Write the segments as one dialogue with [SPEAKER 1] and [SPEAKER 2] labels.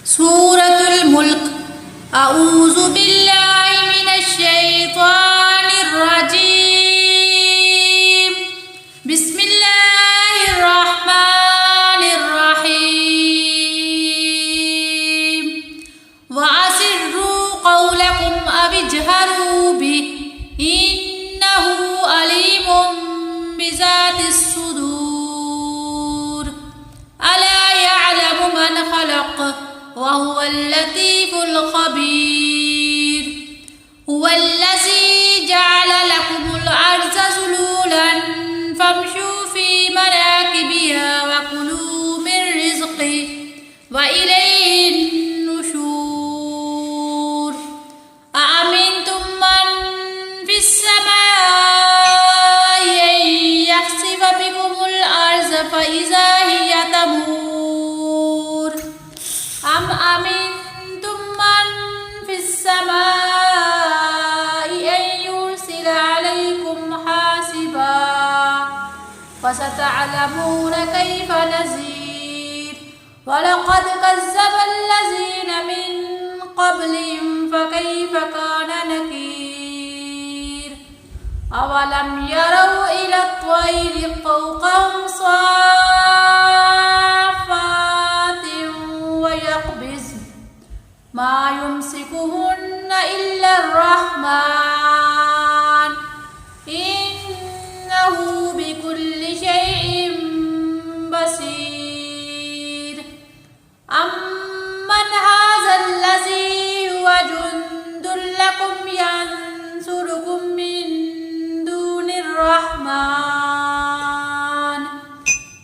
[SPEAKER 1] سورة الملك. أعوذ بالله من الشيطان الرجيم. بسم الله الرحمن الرحيم. وأسروا قولكم أو اجهروا به إنه عليم بذات الصدور. ألا يعلم من خلق وهو اللطيف الخبير. هو الذي جعل لكم الأرض ذلولا فامشوا في مناكبها وكلوا من رزقه وإليه النشور. أأمنتم من في السماء أن يخسف بكم الأرض فإذا هي تمور أم أمنتم من في السماء أن يرسل عليكم حاسبا فستعلمون كيف نذير. ولقد كذب الذين من قبلهم فكيف كان نكير. أولم يروا إلى الطير فوقهم صافات ويقبض ما يمسكهن إلا الرحمن إنه بكل شيء بصير. أمن هذا الذي هو جند لكم ينصركم من دون الرحمن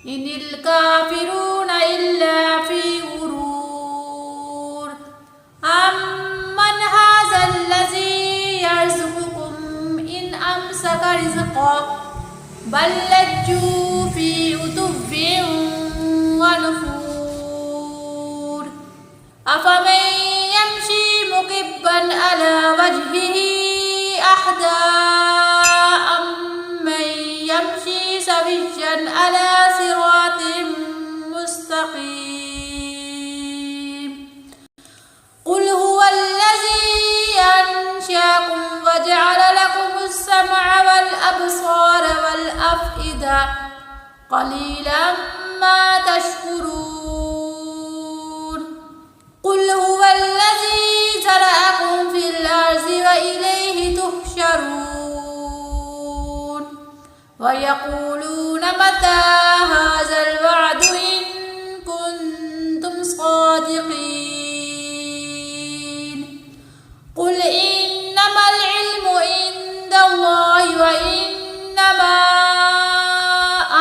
[SPEAKER 1] إن الكافرون إلا في غرور. أمن هذا الذي يرزقكم إن أمسك رزقه بل لجوا في عتو ونفور. أفمن يمشي مكبا على وجهه أهدى أمن يمشي سويا على صراط مستقيم. قل هو الذي أنشأكم وجعل لكم السمع والأبصار والأفئدة قليلا ما تشكرون. قل هو الذي زرعكم في الأرض وإليه تحشرون. ويقولون متى هذا الوعد إن كنتم صادقين. قل إنما العلم عند الله وإنما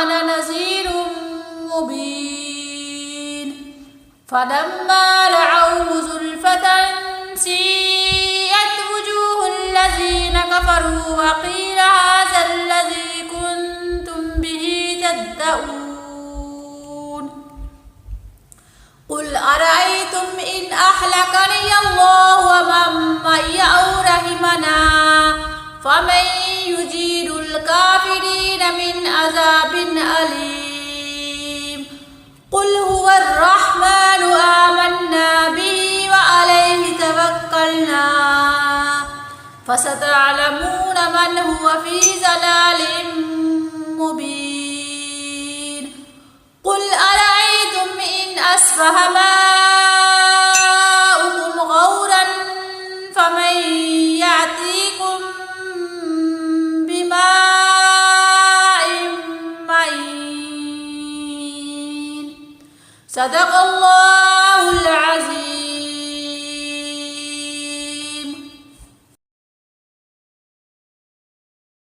[SPEAKER 1] أنا نذير مبين. فلما رأوه زلفة سيئت وجوه الذين كفروا وقيل هذا الذي كنتم به تدعون. قل أرأيتم إن أهلكني الله ومن معي أو رحمنا فمن يجير الكافرين من عذاب أليم. قل هو الرحمن آمنا به وعليه توكلنا فستعلمون من هو في ضلال مبين. قل أرأيتم إن أصبح ماؤكم غورا فمن يأتيكم بماء معين. صدق الله العظيم.